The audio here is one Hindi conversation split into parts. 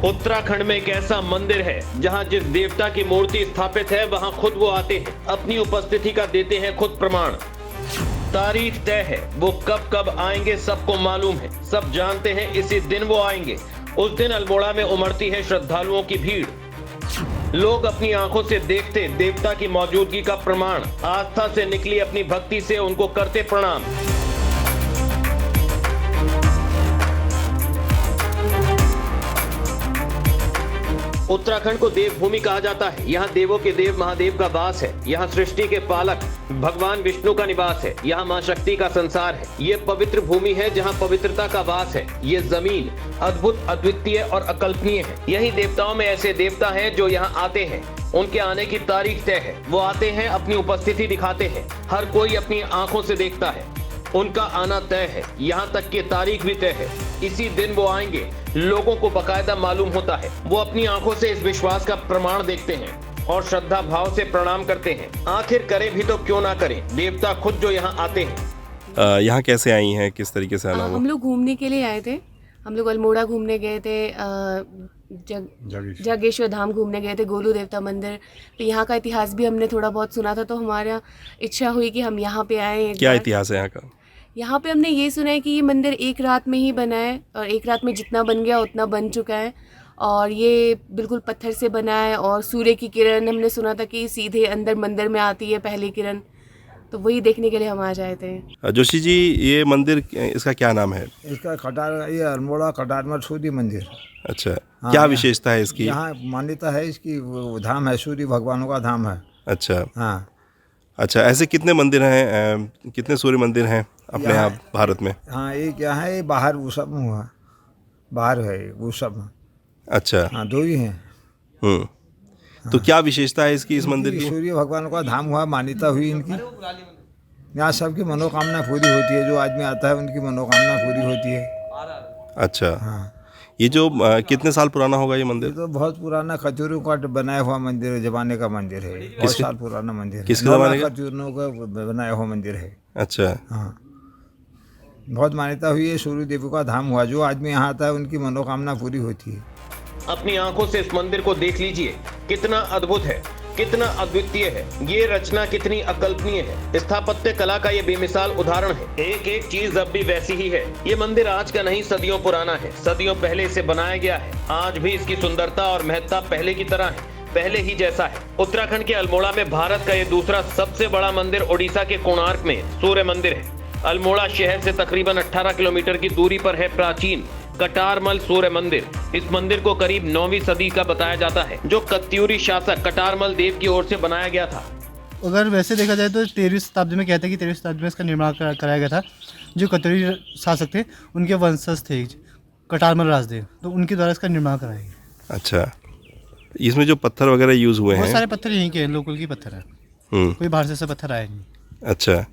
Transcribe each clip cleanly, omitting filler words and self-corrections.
उत्तराखंड में एक ऐसा मंदिर है जहां जिस देवता की मूर्ति स्थापित है वहां खुद वो आते हैं, अपनी उपस्थिति का देते हैं खुद प्रमाण। तारीख तय है, वो कब कब आएंगे सबको मालूम है, सब जानते हैं इसी दिन वो आएंगे। उस दिन अल्मोड़ा में उमड़ती है श्रद्धालुओं की भीड़। लोग अपनी आंखों से देखते देवता की मौजूदगी का प्रमाण, आस्था से निकली अपनी भक्ति से उनको करते प्रणाम। उत्तराखंड को देवभूमि कहा जाता है। यहाँ देवों के देव महादेव का वास है। यहाँ सृष्टि के पालक भगवान विष्णु का निवास है। यहाँ माँ शक्ति का संसार है। ये पवित्र भूमि है जहाँ पवित्रता का वास है। ये जमीन अद्भुत, अद्वितीय और अकल्पनीय है। यही देवताओं में ऐसे देवता हैं जो यहाँ आते हैं। उनके आने की तारीख तय है। वो आते हैं, अपनी उपस्थिति दिखाते हैं, हर कोई अपनी आंखों से देखता है। उनका आना तय है, यहाँ तक कि तारीख भी तय है। इसी दिन वो आएंगे, लोगों को बकायदा मालूम होता है। वो अपनी आंखों से इस विश्वास का प्रमाण देखते हैं और श्रद्धा भाव से प्रणाम करते हैं। आखिर करें भी तो क्यों ना करें, देवता खुद जो यहाँ आते हैं। यहाँ कैसे आई हैं, किस तरीके से आना हुआ? हम लोग घूमने के लिए आए थे। हम लोग अल्मोड़ा घूमने गए थे, जागेश्वर धाम घूमने गए थे, गोलू देवता मंदिर। तो यहाँ का इतिहास भी हमने थोड़ा बहुत सुना था, तो हमारा इच्छा हुई कि हम यहाँ पे आए। क्या इतिहास है यहाँ का? यहाँ पे हमने ये सुना है कि ये मंदिर एक रात में ही बना है और एक रात में जितना बन गया उतना बन चुका है। और ये बिल्कुल पत्थर से बना है और सूर्य की किरण हमने सुना था कि सीधे अंदर मंदिर में आती है पहली किरण। तो वही देखने के लिए हम आ जाए थे। जोशी जी, ये मंदिर इसका क्या नाम है? इसका ये अल्मोड़ा कटारमल सूर्य मंदिर। अच्छा, हाँ, क्या विशेषता है इसकी? यहाँ मान्यता है इसकी, वो धाम है, सूर्य भगवानों का धाम है। अच्छा हाँ। अच्छा, ऐसे कितने मंदिर हैं, कितने सूर्य मंदिर हैं अपने यहाँ भारत में? हाँ, ये क्या है, ये बाहर वो सब हुआ, बाहर है वो सब। अच्छा। हाँ, दो ही हैं। तो क्या विशेषता है इसकी, इस मंदिर की? सूर्य भगवान का धाम हुआ, मान्यता हुई इनकी। यहाँ सबकी मनोकामना पूरी होती है, जो आदमी आता है उनकी मनोकामना पूरी होती है। अच्छा। हाँ। ये जो कितने साल पुराना होगा ये मंदिर? ये तो बहुत पुराना खजूरों का बनाया हुआ मंदिर है, जमाने का मंदिर है। बहुत साल पुराना मंदिर है। किसके जमाने का? खजूरों का बनाया हुआ मंदिर है। अच्छा। हाँ, बहुत मान्यता हुई है। सूर्य देव का धाम हुआ, जो आदमी यहाँ आता है उनकी मनोकामना पूरी होती है। अपनी आंखों से इस मंदिर को देख लीजिए, कितना अद्भुत है, कितना अद्वितीय है। ये रचना कितनी अकल्पनीय है। स्थापत्य कला का ये बेमिसाल उदाहरण है। एक एक चीज अब भी वैसी ही है। ये मंदिर आज का नहीं, सदियों पुराना है। सदियों पहले इसे बनाया गया है। आज भी इसकी सुंदरता और महत्ता पहले की तरह है, पहले ही जैसा है। उत्तराखंड के अल्मोड़ा में भारत का ये दूसरा सबसे बड़ा मंदिर ओडिशा के कोणार्क में सूर्य मंदिर है। अल्मोड़ा शहर से तकरीबन 18 किलोमीटर की दूरी पर है प्राचीन कटारमल सूर्य मंदिर। इस मंदिर को करीब 9वीं सदी का बताया जाता है, जो कत्यूरी शासक कटारमल देव की ओर से बनाया गया था। अगर वैसे देखा जाए तो 13वीं शताब्दी में कहते हैं कि 13वीं शताब्दी में इसका निर्माण कराया गया था। जो कत्यूरी शासक थे उनके वंशज थे कटारमल राजदेव, तो उनके द्वारा इसका निर्माण कराया गया। अच्छा, इसमें जो पत्थर वगैरह यूज हुए हैं, बहुत सारे पत्थर यहीं के लोकल की पत्थर है। कोई बाहर से पत्थर आया नहीं। अच्छा,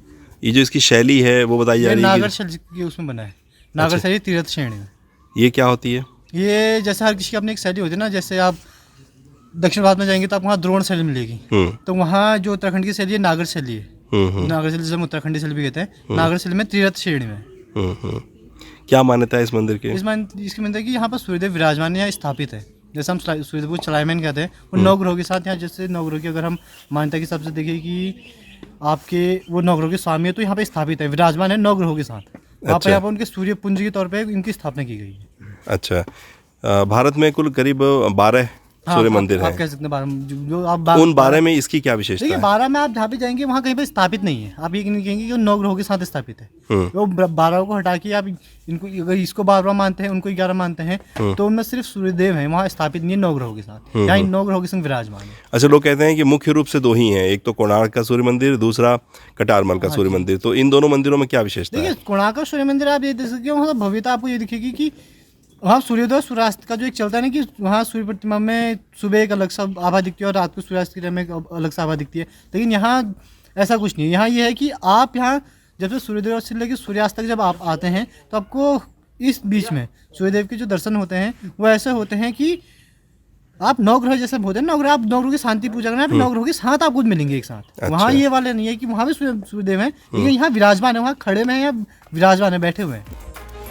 ये जो इसकी शैली है वो बताई जा रही है? नागर शैली की उसमें बना है। नागर शैली तीर्थ श्रेणी में। ये क्या होती है? ये जैसे हर किसी की अपनी एक शैली होती है ना, जैसे आप दक्षिण भारत में जाएंगे तो आप वहाँ द्रोण शैली मिलेगी। तो वहाँ जो उत्तराखंड की शैली है नागर शैली है। नागर शैली, जिसे हम उत्तराखंडी शैली भी कहते हैं। नागर शैली में तीर्थ श्रेणी में। क्या मान्यता है इस मंदिर की? इसकी मान्यता है कि यहाँ पर सूर्यदेव विराजमान यहाँ स्थापित है। जैसे हम सूर्यदेव को चलायमान कहते हैं, उन 9 ग्रहों के साथ यहाँ, जैसे 9 ग्रहों की अगर हम मान्यता के हिसाब से देखें कि आपके वो 9 ग्रहों के स्वामी है, तो यहाँ पे स्थापित है, विराजमान है 9 ग्रहों के साथ। वहाँ पर यहाँ पर उनके सूर्य पुंज के तौर पे इनकी स्थापना की गई है। अच्छा, भारत में कुल करीब 12 सूर्य मंदिर आप हैं। कह सकते हैं जो आप उन 12 में इसकी क्या विशेषता है? 12 में आप जहाँ भी जाएंगे वहाँ कहीं पे स्थापित नहीं है। आप ये नहीं कहेंगे कि वो 9 ग्रहों के साथ स्थापित है। वो 12 को हटा के आप इनको, अगर इसको 12 मानते हैं, उनको 11 मानते हैं, तो उनमें सिर्फ सूर्यदेव है वहाँ स्थापित नहीं है 9 ग्रहों के साथ। यहाँ 9 ग्रहों के संग विराजमान है। अच्छा, लोग कहते हैं कि मुख्य रूप से 2 ही हैं, एक तो कोणार्क का सूर्य मंदिर, दूसरा कटारमल का सूर्य मंदिर। तो इन दोनों मंदिरों में क्या विशेषता है? देखिए, कोणार्क का सूर्य मंदिर आप ये देख सकते हो, वहाँ भव्यता आपको ये दिखेगी कि वहाँ सूर्योदय सूर्यास्त का जो एक चलता है ना, कि वहाँ सूर्य प्रतिमा में सुबह एक अलग सा आभा दिखती है और रात को सूर्यास्त की में एक अलग सा आभा दिखती है। लेकिन यहाँ ऐसा कुछ नहीं है। यहाँ ये है कि आप यहाँ जब से सूर्योदय से लेकर सूर्यास्त तक जब आप आते हैं, तो आपको इस बीच में सूर्यदेव के जो दर्शन होते हैं वो ऐसे होते हैं कि आप 9 ग्रह जैसे होते हैं, 9 ग्रह, आप 9 ग्रहों की शांति पूजा करना, 9 ग्रहों के साथ आपको मिलेंगे एक साथ। अच्छा। वहाँ ये वाले नहीं है कि वहाँ भी सूर्यदेव हैं, लेकिन यहाँ विराजमान है, वहाँ खड़े में या विराजमान है, बैठे हुए हैं।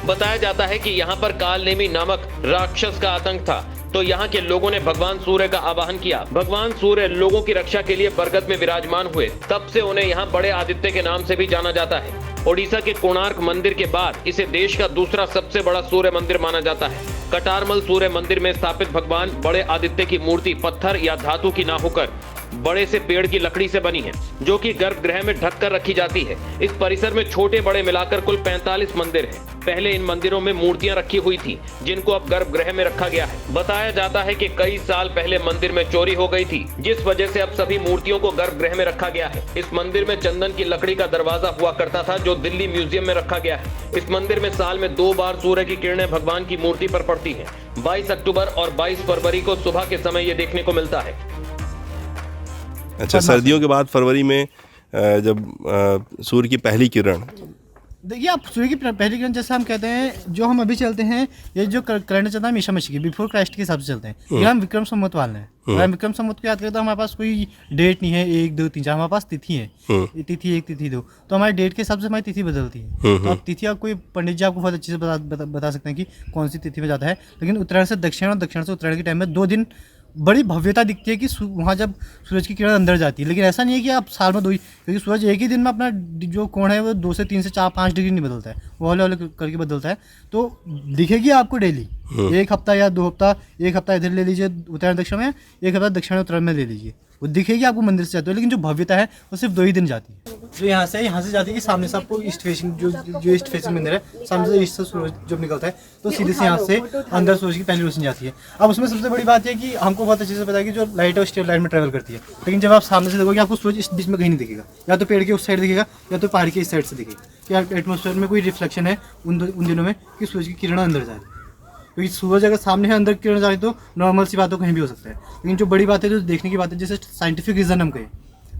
बताया जाता है कि यहाँ पर कालनेमी नामक राक्षस का आतंक था। तो यहाँ के लोगों ने भगवान सूर्य का आवाहन किया। भगवान सूर्य लोगों की रक्षा के लिए बरगद में विराजमान हुए, तब से उन्हें यहाँ बड़े आदित्य के नाम से भी जाना जाता है। ओडिशा के कोणार्क मंदिर के बाद इसे देश का दूसरा सबसे बड़ा सूर्य मंदिर माना जाता है। कटारमल सूर्य मंदिर में स्थापित भगवान बड़े आदित्य की मूर्ति पत्थर या धातु की ना होकर बड़े से पेड़ की लकड़ी से बनी है, जो कि गर्भगृह में ढककर रखी जाती है। इस परिसर में छोटे बड़े मिलाकर कुल 45 मंदिर हैं। पहले इन मंदिरों में मूर्तियां रखी हुई थी, जिनको अब गर्भगृह में रखा गया है। बताया जाता है कि कई साल पहले मंदिर में चोरी हो गई थी, जिस वजह से अब सभी मूर्तियों को गर्भगृह में रखा गया है। इस मंदिर में चंदन की लकड़ी का दरवाजा हुआ करता था, जो दिल्ली म्यूजियम में रखा गया है। इस मंदिर में साल में 2 बार सूर्य की किरणें भगवान की मूर्ति पर पड़ती है। 22 अक्टूबर और 22 फरवरी को सुबह के समय ये देखने को मिलता है। अच्छा, सर्दियों के बाद फरवरी में जब सूर्य की पहली किरण, देखिए आप सूर्य की पहली किरण जैसे हम कहते हैं, जो हम अभी चलते हैं, ये जो करंट चलता है मीशा मसीह की बिफोर क्राइस्ट के हिसाब से चलते हैं। ये हम विक्रम संवत वाले हैं। अगर हम विक्रम संवत को याद करें तो हमारे पास कोई डेट नहीं है 1 2 3 4, हमारे पास तिथि है, तिथि 1 तिथि 2। तो हमारी डेट के हिसाब से हमारी तिथि बदलती है। तो अब तिथि आप कोई पंडित जी आपको बहुत अच्छे से बता सकते हैं कि कौन सी तिथि में जाता है। लेकिन उत्तरायण से दक्षिण और दक्षिण से उत्तरायण के टाइम में 2 दिन बड़ी भव्यता दिखती है कि वहाँ जब सूरज की किरण अंदर जाती है। लेकिन ऐसा नहीं है कि आप साल में 2 ही, क्योंकि सूरज एक ही दिन में अपना जो कोण है वो 2 से 3 से 4 5 डिग्री नहीं बदलता है, वो हौले करके बदलता है। तो दिखेगी आपको डेली, 1 हफ्ता या 2 हफ्ता, 1 हफ्ता इधर ले लीजिए उत्तरायण दक्षिण में, 1 हफ्ता दक्षिण उत्तरायण में ले लीजिए, वो दिखेगी आपको मंदिर से जाते हो। लेकिन जो भव्यता है वो सिर्फ 2 ही दिन जाती है। जो यहाँ से जाती है कि सामने से आपको ईस्ट फेसिंग जो ईस्ट फेसिंग मंदिर है, सामने से ईस्ट से सूरज जब निकलता है तो सीधे से यहाँ से अंदर सूरज की पहली रोशनी जाती है। अब उसमें सबसे बड़ी बात है कि हमको बहुत अच्छे से पता है कि जो लाइट है वो स्ट्रेट लाइन में ट्रैवल करती है। लेकिन जब आप सामने से देखोगे आपको सूरज इस बीच में कहीं नहीं दिखेगा, या तो पेड़ के उस साइड दिखेगा या तो पहाड़ के इस साइड से दिखेगा। कि एटमॉस्फेयर में कोई रिफ्लेक्शन है उन दिनों में कि सूरज की किरण अंदर जाए, क्योंकि सूरज अगर सामने है अंदर किरण जाए तो नॉर्मल सी बात हो कहीं भी हो सकता है। लेकिन जो बड़ी बात है, जो देखने की बात है, जैसे साइंटिफिक रीजन हम कहें,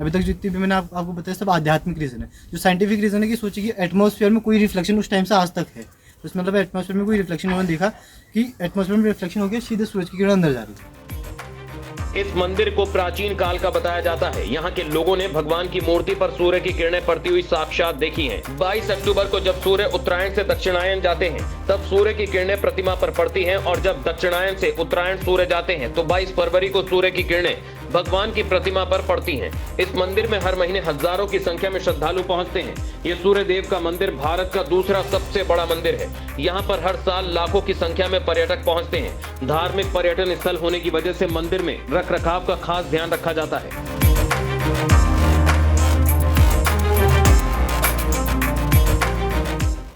अभी तक जितनी भी मैंने आपको बताया सब आध्यात्मिक रीजन है। जो साइंटिफिक रीजन है कि सोचिए कि एटमॉस्फेयर में कोई रिफ्लेक्शन उस टाइम से आज तक है, तो इसमें मतलब एटमॉस्फेयर में कोई रिफ्लेक्शन उन्होंने देखा कि एटमॉस्फेयर में रिफ्लेक्शन हो गया, सीधे सूरज की किरण अंदर जा रही है। इस मंदिर को प्राचीन काल का बताया जाता है। यहाँ के लोगों ने भगवान की मूर्ति पर सूर्य की किरणें पड़ती हुई साक्षात देखी हैं। 22 अक्टूबर को जब सूर्य उत्तरायण से दक्षिणायन जाते हैं, तब सूर्य की किरणें प्रतिमा पर पड़ती हैं, और जब दक्षिणायन से उत्तरायण सूर्य जाते हैं तो 22 फरवरी को सूर्य की किरणें भगवान की प्रतिमा पर पड़ती हैं। इस मंदिर में हर महीने हजारों की संख्या में श्रद्धालु पहुंचते हैं। ये सूर्य देव का मंदिर भारत का दूसरा सबसे बड़ा मंदिर है। यहाँ पर हर साल लाखों की संख्या में पर्यटक पहुंचते हैं। धार्मिक पर्यटन स्थल होने की वजह से मंदिर में रखरखाव का खास ध्यान रखा जाता है।